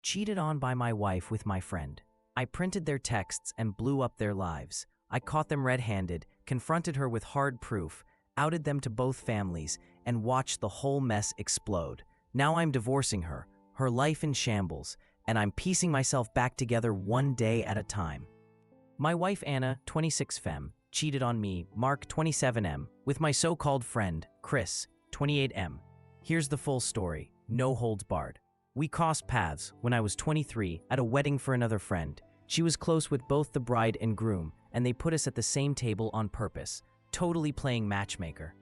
Cheated on by my wife with my friend. I printed their texts and blew up their lives. I caught them red-handed, confronted her with hard proof, outed them to both families, and watched the whole mess explode. Now I'm divorcing her, her life in shambles, and I'm piecing myself back together one day at a time. My wife Anna, 26 femme, cheated on me, Mark, 27 m, with my so-called friend, Chris, 28 m. Here's the full story, no holds barred. We crossed paths when I was 23 at a wedding for another friend. She was close with both the bride and groom, and they put us at the same table on purpose, totally playing matchmaker.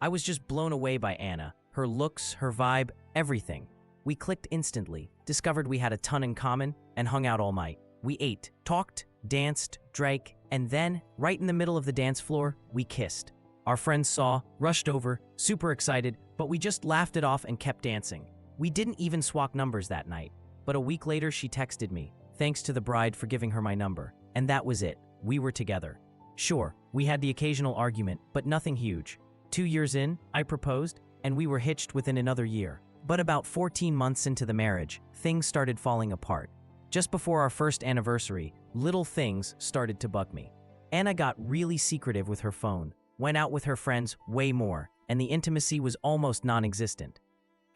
I was just blown away by Anna, her looks, her vibe, everything. We clicked instantly, discovered we had a ton in common, and hung out all night. We ate, talked, danced, drank, and then, right in the middle of the dance floor, we kissed. Our friends saw, rushed over, super excited, but we just laughed it off and kept dancing. We didn't even swap numbers that night, but a week later she texted me, thanks to the bride for giving her my number, and that was it. We were together. Sure, we had the occasional argument, but nothing huge. 2 years in, I proposed, and we were hitched within another year. But about 14 months into the marriage, things started falling apart. Just before our first anniversary, little things started to bug me. Anna got really secretive with her phone, went out with her friends way more, and the intimacy was almost non-existent.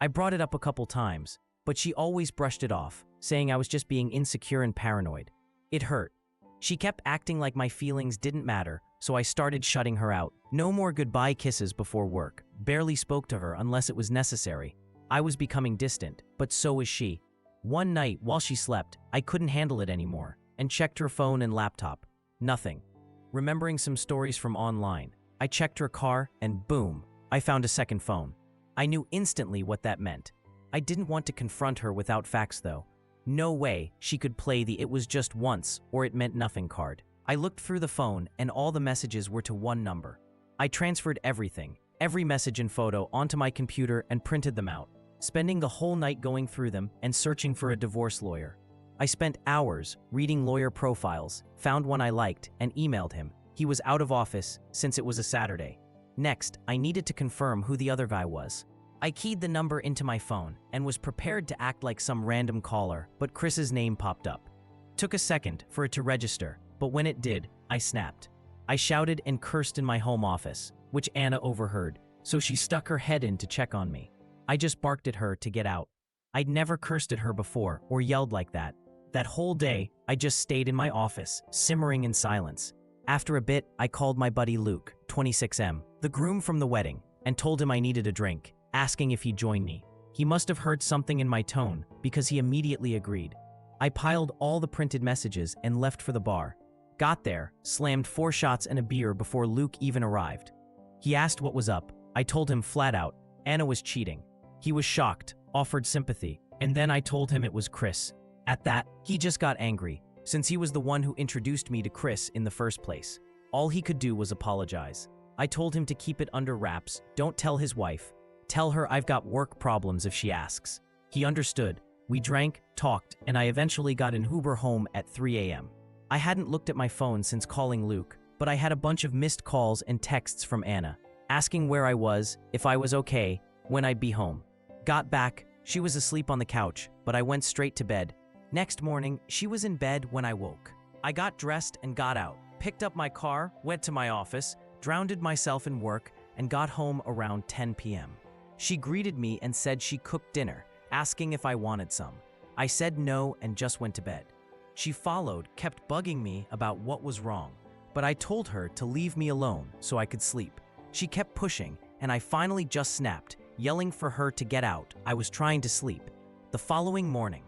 I brought it up a couple times, but she always brushed it off, saying I was just being insecure and paranoid. It hurt. She kept acting like my feelings didn't matter, so I started shutting her out. No more goodbye kisses before work, barely spoke to her unless it was necessary. I was becoming distant, but so was she. One night, while she slept, I couldn't handle it anymore, and checked her phone and laptop. Nothing. Remembering some stories from online, I checked her car, and boom, I found a second phone. I knew instantly what that meant. I didn't want to confront her without facts though. No way she could play the "it was just once" or "it meant nothing" card. I looked through the phone and all the messages were to one number. I transferred everything, every message and photo, onto my computer and printed them out, spending the whole night going through them and searching for a divorce lawyer. I spent hours reading lawyer profiles, found one I liked, and emailed him. He was out of office since it was a Saturday. Next, I needed to confirm who the other guy was. I keyed the number into my phone and was prepared to act like some random caller, but Chris's name popped up. Took a second for it to register, but when it did, I snapped. I shouted and cursed in my home office, which Anna overheard, so she stuck her head in to check on me. I just barked at her to get out. I'd never cursed at her before or yelled like that. That whole day, I just stayed in my office, simmering in silence. After a bit, I called my buddy Luke, 26 m, the groom from the wedding, and told him I needed a drink, asking if he'd join me. He must have heard something in my tone, because he immediately agreed. I piled all the printed messages and left for the bar. Got there, slammed 4 shots and a beer before Luke even arrived. He asked what was up. I told him flat out, Anna was cheating. He was shocked, offered sympathy, and then I told him it was Chris. At that, he just got angry, since he was the one who introduced me to Chris in the first place. All he could do was apologize. I told him to keep it under wraps, don't tell his wife. Tell her I've got work problems if she asks. He understood. We drank, talked, and I eventually got an Uber home at 3 a.m. I hadn't looked at my phone since calling Luke, but I had a bunch of missed calls and texts from Anna, asking where I was, if I was okay, when I'd be home. Got back, she was asleep on the couch, but I went straight to bed. Next morning, she was in bed when I woke. I got dressed and got out, picked up my car, went to my office, drowned myself in work, and got home around 10 p.m. She greeted me and said she cooked dinner, asking if I wanted some. I said no and just went to bed. She followed, kept bugging me about what was wrong, but I told her to leave me alone so I could sleep. She kept pushing, and I finally just snapped, yelling for her to get out. I was trying to sleep. The following morning,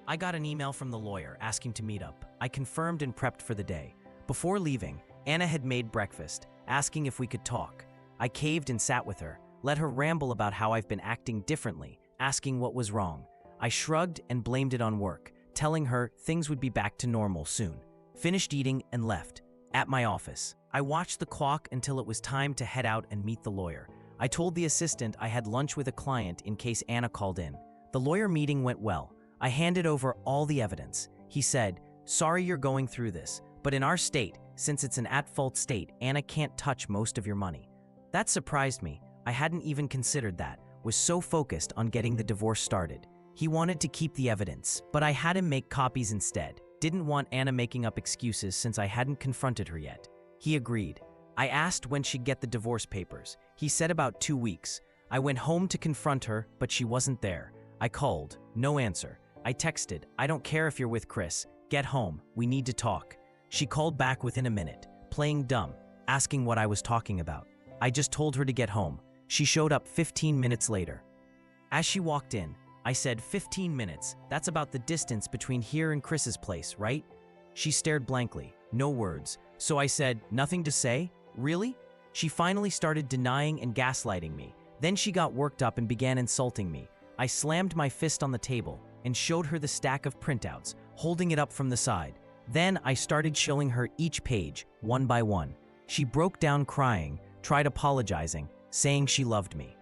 I got an email from the lawyer asking to meet up. I confirmed and prepped for the day. Before leaving, Anna had made breakfast, asking if we could talk. I caved and sat with her, let her ramble about how I've been acting differently, asking what was wrong. I shrugged and blamed it on work, telling her things would be back to normal soon. Finished eating and left. At my office, I watched the clock until it was time to head out and meet the lawyer. I told the assistant I had lunch with a client in case Anna called in. The lawyer meeting went well. I handed over all the evidence. He said, "Sorry you're going through this, but in our state, since it's an at-fault state, Anna can't touch most of your money." That surprised me. I hadn't even considered that, was so focused on getting the divorce started. He wanted to keep the evidence, but I had him make copies instead. Didn't want Anna making up excuses since I hadn't confronted her yet. He agreed. I asked when she'd get the divorce papers. He said about 2 weeks. I went home to confront her, but she wasn't there. I called. No answer. I texted, I don't care if you're with Chris. Get home. We need to talk. She called back within a minute, playing dumb, asking what I was talking about. I just told her to get home. She showed up 15 minutes later. As she walked in, I said, 15 minutes, that's about the distance between here and Chris's place, right? She stared blankly, no words. So I said, nothing to say? Really? She finally started denying and gaslighting me. Then she got worked up and began insulting me. I slammed my fist on the table and showed her the stack of printouts, holding it up from the side. Then I started showing her each page, one by one. She broke down crying, tried apologizing, saying she loved me.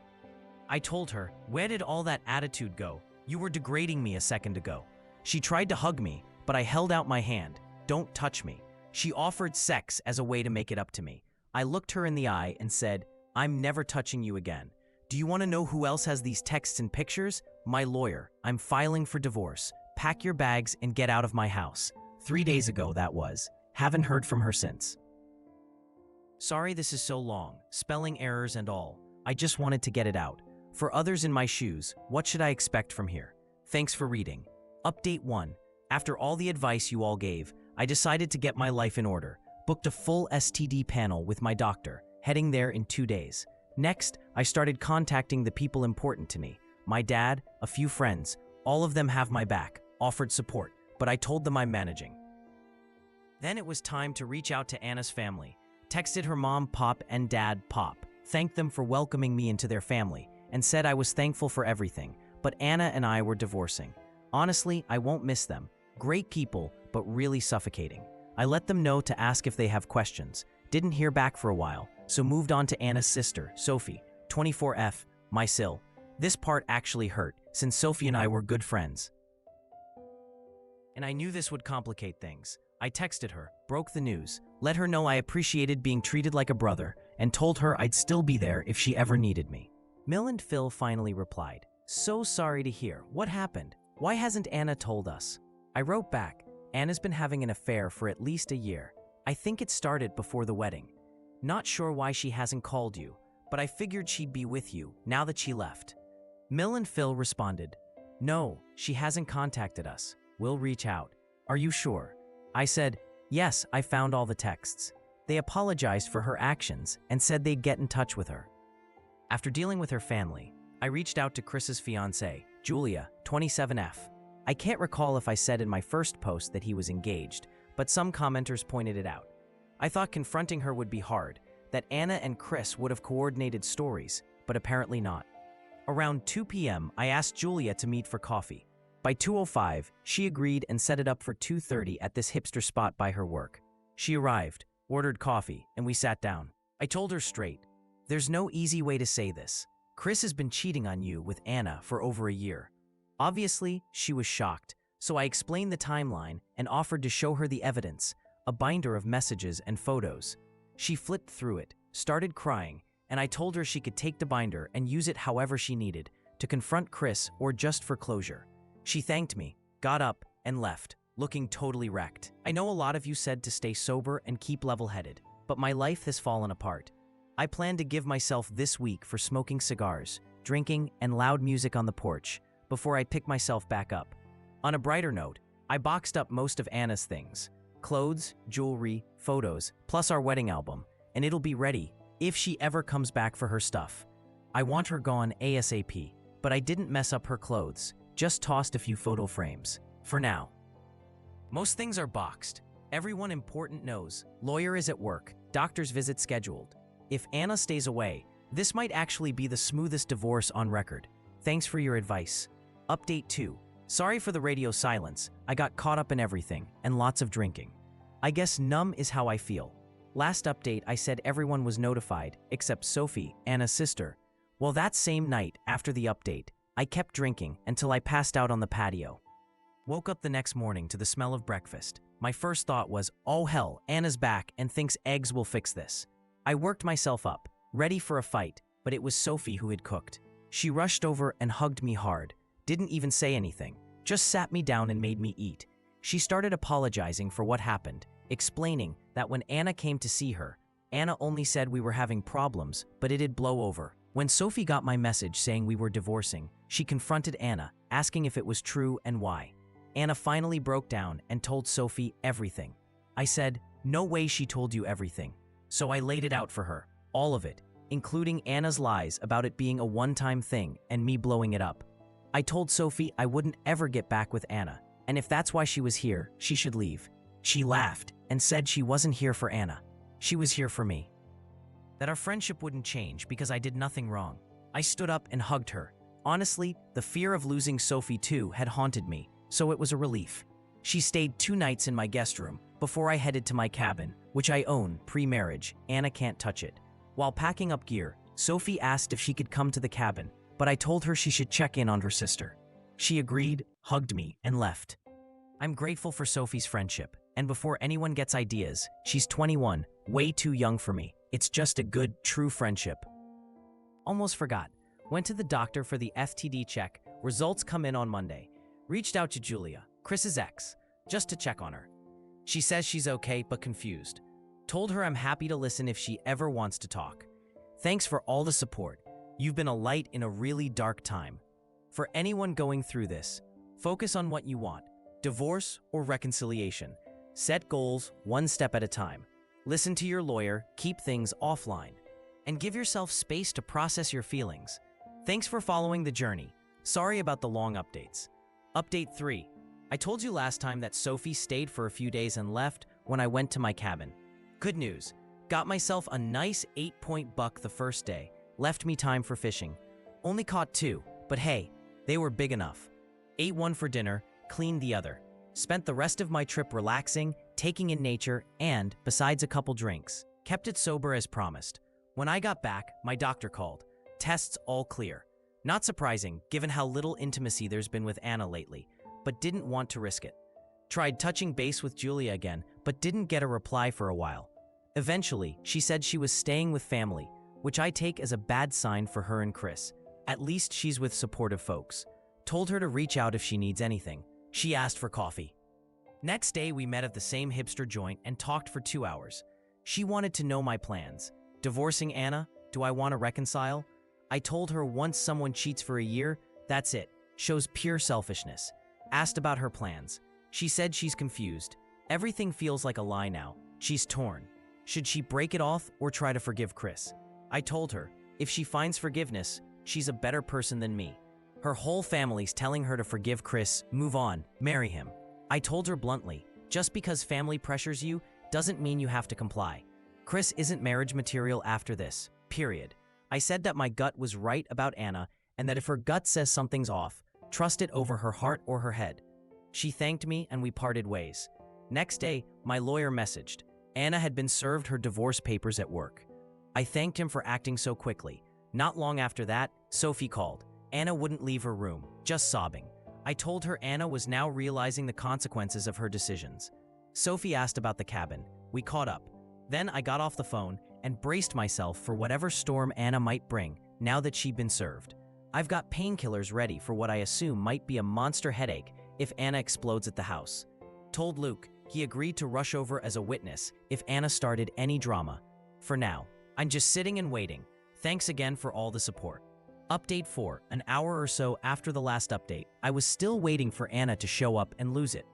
I told her, where did all that attitude go? You were degrading me a second ago. She tried to hug me, but I held out my hand. Don't touch me. She offered sex as a way to make it up to me. I looked her in the eye and said, I'm never touching you again. Do you want to know who else has these texts and pictures? My lawyer. I'm filing for divorce. Pack your bags and get out of my house. 3 days ago, that was. Haven't heard from her since. Sorry this is so long, spelling errors and all. I just wanted to get it out. For others in my shoes, what should I expect from here? Thanks for reading. Update 1. After all the advice you all gave, I decided to get my life in order. Booked a full STD panel with my doctor, heading there in 2 days. Next, I started contacting the people important to me. My dad, a few friends, all of them have my back, offered support, but I told them I'm managing. Then it was time to reach out to Anna's family. Texted her mom, Pop, and dad, Pop. Thanked them for welcoming me into their family, and said I was thankful for everything, but Anna and I were divorcing. Honestly, I won't miss them. Great people, but really suffocating. I let them know to ask if they have questions. Didn't hear back for a while, so moved on to Anna's sister, Sophie, 24F, my sil. This part actually hurt, since Sophie and I were good friends. And I knew this would complicate things. I texted her, broke the news, let her know I appreciated being treated like a brother, and told her I'd still be there if she ever needed me. Mill and Phil finally replied, so sorry to hear. What happened? Why hasn't Anna told us? I wrote back, Anna's been having an affair for at least a year. I think it started before the wedding. Not sure why she hasn't called you, but I figured she'd be with you now that she left. Mill and Phil responded, no, she hasn't contacted us. We'll reach out. Are you sure? I said, yes, I found all the texts. They apologized for her actions and said they'd get in touch with her. After dealing with her family, I reached out to Chris's fiancée, Julia, 27F. I can't recall if I said in my first post that he was engaged, but some commenters pointed it out. I thought confronting her would be hard, that Anna and Chris would have coordinated stories, but apparently not. Around 2 p.m., I asked Julia to meet for coffee. By 2:05, she agreed and set it up for 2:30 at this hipster spot by her work. She arrived, ordered coffee, and we sat down. I told her straight, there's no easy way to say this. Chris has been cheating on you with Anna for over a year. Obviously, she was shocked, so I explained the timeline and offered to show her the evidence, a binder of messages and photos. She flipped through it, started crying, and I told her she could take the binder and use it however she needed, to confront Chris or just for closure. She thanked me, got up, and left, looking totally wrecked. I know a lot of you said to stay sober and keep level-headed, but my life has fallen apart. I plan to give myself this week for smoking cigars, drinking, and loud music on the porch, before I pick myself back up. On a brighter note, I boxed up most of Anna's things, clothes, jewelry, photos, plus our wedding album, and it'll be ready if she ever comes back for her stuff. I want her gone ASAP, but I didn't mess up her clothes, just tossed a few photo frames. For now. Most things are boxed. Everyone important knows. Lawyer is at work, doctor's visit scheduled. If Anna stays away, this might actually be the smoothest divorce on record. Thanks for your advice. Update 2. Sorry for the radio silence. I got caught up in everything, and lots of drinking. I guess numb is how I feel. Last update I said everyone was notified, except Sophie, Anna's sister. Well, that same night, after the update, I kept drinking until I passed out on the patio. Woke up the next morning to the smell of breakfast. My first thought was, oh hell, Anna's back and thinks eggs will fix this. I worked myself up, ready for a fight, but it was Sophie who had cooked. She rushed over and hugged me hard. didn't even say anything, just sat me down and made me eat. She started apologizing for what happened, explaining that when Anna came to see her, Anna only said we were having problems, but it'd blow over. When Sophie got my message saying we were divorcing, she confronted Anna, asking if it was true and why. Anna finally broke down and told Sophie everything. I said, "No way she told you everything." So I laid it out for her, all of it, including Anna's lies about it being a one-time thing and me blowing it up. I told Sophie I wouldn't ever get back with Anna, and if that's why she was here, she should leave. She laughed and said she wasn't here for Anna. She was here for me. That our friendship wouldn't change because I did nothing wrong. I stood up and hugged her. Honestly, the fear of losing Sophie too had haunted me, so it was a relief. She stayed 2 nights in my guest room before I headed to my cabin, which I own pre-marriage. Anna can't touch it. While packing up gear, Sophie asked if she could come to the cabin, but I told her she should check in on her sister. She agreed, hugged me, and left. I'm grateful for Sophie's friendship, and before anyone gets ideas, she's 21, way too young for me. It's just a good, true friendship. Almost forgot. Went to the doctor for the FTD check. Results come in on Monday. Reached out to Julia, Chris's ex, just to check on her. She says she's okay but confused. Told her I'm happy to listen if she ever wants to talk. Thanks for all the support. You've been a light in a really dark time. For anyone going through this, focus on what you want, divorce or reconciliation. Set goals 1 step at a time. Listen to your lawyer, keep things offline, and give yourself space to process your feelings. Thanks for following the journey. Sorry about the long updates. Update 3. I told you last time that Sophie stayed for a few days and left when I went to my cabin. Good news. Got myself a nice 8-point buck the first day. Left me time for fishing. Only caught 2, but hey, they were big enough. Ate 1 for dinner, cleaned the other. Spent the rest of my trip relaxing, taking in nature, and, besides a couple drinks, kept it sober as promised. When I got back, my doctor called. Tests all clear. Not surprising, given how little intimacy there's been with Anna lately, but didn't want to risk it. Tried touching base with Julia again, but didn't get a reply for a while. Eventually, she said she was staying with family, which I take as a bad sign for her and Chris. At least she's with supportive folks. Told her to reach out if she needs anything. She asked for coffee. Next day, we met at the same hipster joint and talked for 2 hours. She wanted to know my plans. Divorcing Anna? Do I want to reconcile? I told her once someone cheats for a year, that's it. Shows pure selfishness. Asked about her plans. She said she's confused. Everything feels like a lie now. She's torn. Should she break it off or try to forgive Chris? I told her, if she finds forgiveness, she's a better person than me. Her whole family's telling her to forgive Chris, move on, marry him. I told her bluntly, just because family pressures you doesn't mean you have to comply. Chris isn't marriage material after this, period. I said that my gut was right about Anna and that if her gut says something's off, trust it over her heart or her head. She thanked me and we parted ways. Next day, my lawyer messaged. Anna had been served her divorce papers at work. I thanked him for acting so quickly. Not long after that, Sophie called. Anna wouldn't leave her room, just sobbing. I told her Anna was now realizing the consequences of her decisions. Sophie asked about the cabin. We caught up. Then I got off the phone and braced myself for whatever storm Anna might bring now that she'd been served. I've got painkillers ready for what I assume might be a monster headache if Anna explodes at the house. Told Luke he agreed to rush over as a witness if Anna started any drama. For now, I'm just sitting and waiting. Thanks again for all the support. Update 4. An hour or so after the last update, I was still waiting for Anna to show up and lose it.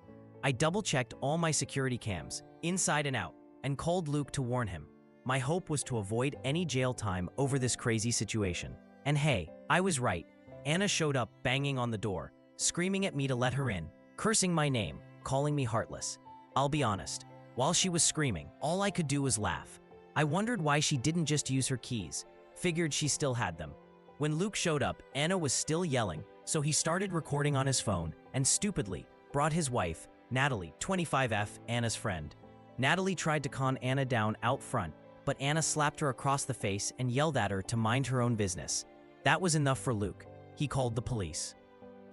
I double-checked all my security cams, inside and out, and called Luke to warn him. My hope was to avoid any jail time over this crazy situation. And hey, I was right. Anna showed up banging on the door, screaming at me to let her in, cursing my name, calling me heartless. I'll be honest, while she was screaming, all I could do was laugh. I wondered why she didn't just use her keys, figured she still had them. When Luke showed up, Anna was still yelling, so he started recording on his phone and stupidly brought his wife, Natalie, 25F, Anna's friend. Natalie tried to calm Anna down out front, but Anna slapped her across the face and yelled at her to mind her own business. That was enough for Luke. He called the police.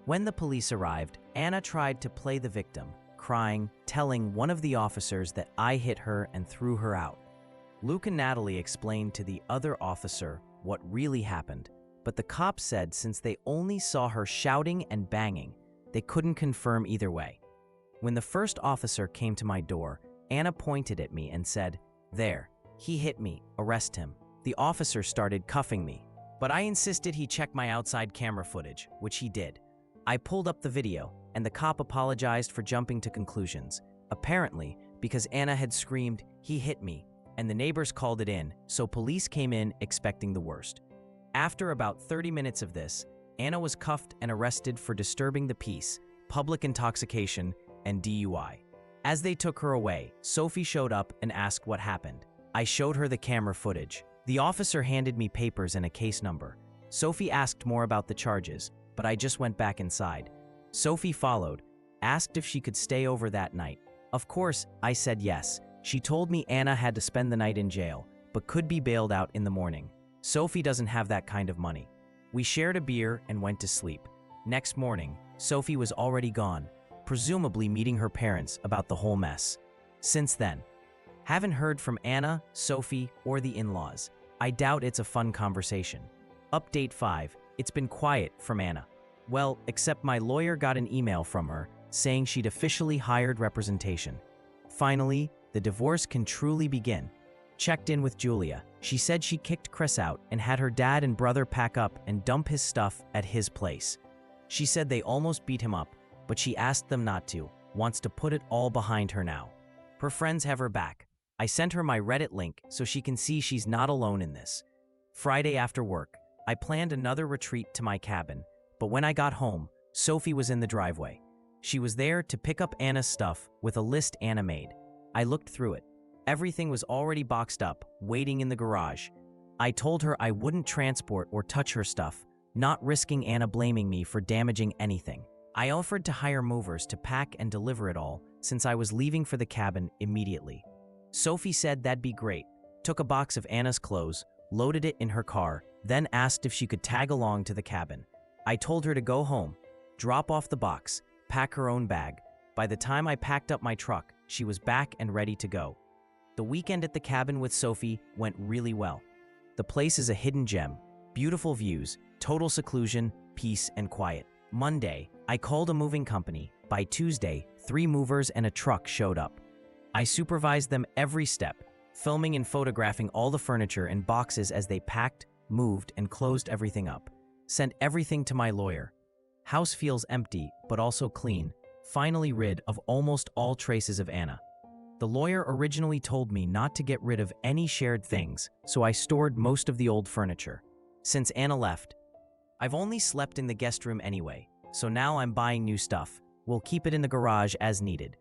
When the police arrived, Anna tried to play the victim, crying, telling one of the officers that I hit her and threw her out. Luke and Natalie explained to the other officer what really happened. but the cops said since they only saw her shouting and banging, they couldn't confirm either way. When the first officer came to my door, Anna pointed at me and said, "There, he hit me, arrest him." The officer started cuffing me, but I insisted he check my outside camera footage, which he did. I pulled up the video, and the cop apologized for jumping to conclusions, apparently because Anna had screamed, "He hit me," and the neighbors called it in, so police came in expecting the worst. After about 30 minutes of this, Anna was cuffed and arrested for disturbing the peace, public intoxication, and DUI. As they took her away, Sophie showed up and asked what happened. I showed her the camera footage. The officer handed me papers and a case number. Sophie asked more about the charges, but I just went back inside. Sophie followed, asked if she could stay over that night. Of course, I said yes. She told me Anna had to spend the night in jail, but could be bailed out in the morning. Sophie doesn't have that kind of money. We shared a beer and went to sleep. Next morning, Sophie was already gone, presumably meeting her parents about the whole mess. Since then, haven't heard from Anna, Sophie, or the in-laws. I doubt it's a fun conversation. Update 5. It's been quiet from Anna. Well, except my lawyer got an email from her saying she'd officially hired representation. Finally, the divorce can truly begin. Checked in with Julia. She said she kicked Chris out and had her dad and brother pack up and dump his stuff at his place. She said they almost beat him up, but she asked them not to, wants to put it all behind her now. Her friends have her back. I sent her my Reddit link so she can see she's not alone in this. Friday after work, I planned another retreat to my cabin, but when I got home, Sophie was in the driveway. She was there to pick up Anna's stuff with a list Anna made. I looked through it. Everything was already boxed up, waiting in the garage. I told her I wouldn't transport or touch her stuff, not risking Anna blaming me for damaging anything. I offered to hire movers to pack and deliver it all, since I was leaving for the cabin immediately. Sophie said that'd be great, took a box of Anna's clothes, loaded it in her car, then asked if she could tag along to the cabin. I told her to go home, drop off the box, pack her own bag. By the time I packed up my truck, she was back and ready to go. The weekend at the cabin with Sophie went really well. The place is a hidden gem, beautiful views, total seclusion, peace, and quiet. Monday, I called a moving company. By Tuesday, 3 movers and a truck showed up. I supervised them every step, filming and photographing all the furniture and boxes as they packed, moved, and closed everything up. Sent everything to my lawyer. House feels empty, but also clean, finally rid of almost all traces of Anna. The lawyer originally told me not to get rid of any shared things, so I stored most of the old furniture. Since Anna left, I've only slept in the guest room anyway, so now I'm buying new stuff. We'll keep it in the garage as needed.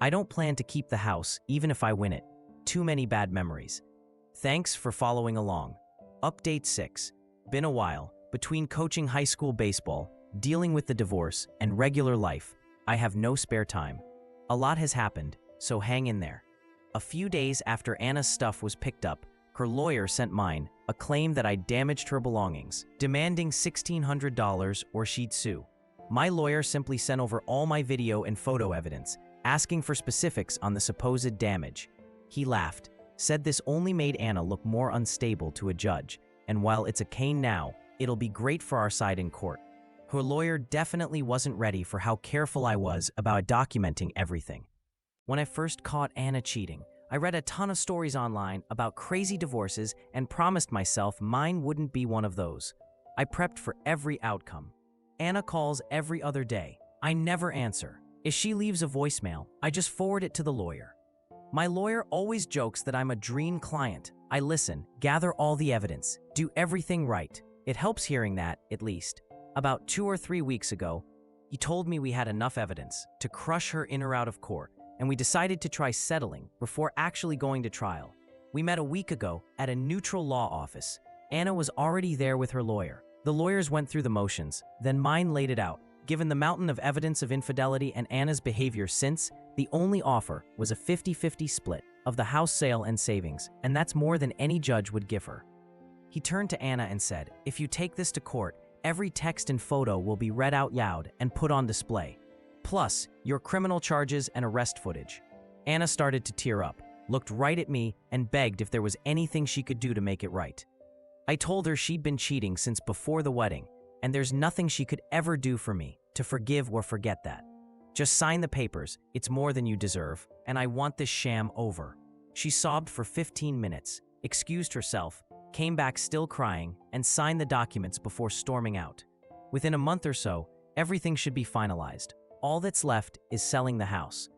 I don't plan to keep the house, even if I win it. Too many bad memories. Thanks for following along. Update 6. Been a while. Between coaching high school baseball, dealing with the divorce, and regular life, I have no spare time. A lot has happened, so hang in there. A few days after Anna's stuff was picked up, her lawyer sent mine a claim that I damaged her belongings, demanding $1,600 or she'd sue. My lawyer simply sent over all my video and photo evidence, asking for specifics on the supposed damage. He laughed, said this only made Anna look more unstable to a judge, and while it's a cane now, it'll be great for our side in court. Her lawyer definitely wasn't ready for how careful I was about documenting everything. When I first caught Anna cheating, I read a ton of stories online about crazy divorces and promised myself mine wouldn't be one of those. I prepped for every outcome. Anna calls every other day. I never answer. If she leaves a voicemail, I just forward it to the lawyer. My lawyer always jokes that I'm a dream client. I listen, gather all the evidence, do everything right. It helps hearing that, at least. About 2 or 3 weeks ago, he told me we had enough evidence to crush her in or out of court, and we decided to try settling before actually going to trial. We met a week ago at a neutral law office. Anna was already there with her lawyer. The lawyers went through the motions, then mine laid it out. Given the mountain of evidence of infidelity and Anna's behavior since, the only offer was a 50-50 split of the house sale and savings, and that's more than any judge would give her. He turned to Anna and said, "If you take this to court, every text and photo will be read out loud and put on display. Plus, your criminal charges and arrest footage." Anna started to tear up, looked right at me, and begged if there was anything she could do to make it right. I told her she'd been cheating since before the wedding, and there's nothing she could ever do for me to forgive or forget that. Just sign the papers, it's more than you deserve, and I want this sham over. She sobbed for 15 minutes, excused herself, came back still crying, and signed the documents before storming out. Within a month or so, everything should be finalized. All that's left is selling the house.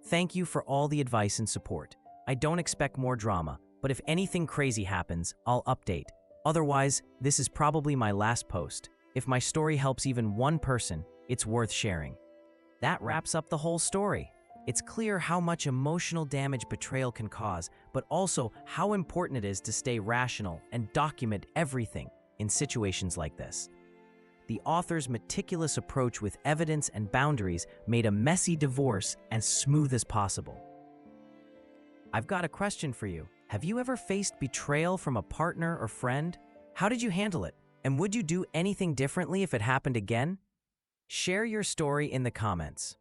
Thank you for all the advice and support. I don't expect more drama, but if anything crazy happens, I'll update. Otherwise, this is probably my last post. If my story helps even one person, it's worth sharing. That wraps up the whole story. It's clear how much emotional damage betrayal can cause, but also how important it is to stay rational and document everything in situations like this. The author's meticulous approach with evidence and boundaries made a messy divorce as smooth as possible. I've got a question for you. Have you ever faced betrayal from a partner or friend? How did you handle it? And would you do anything differently if it happened again? Share your story in the comments.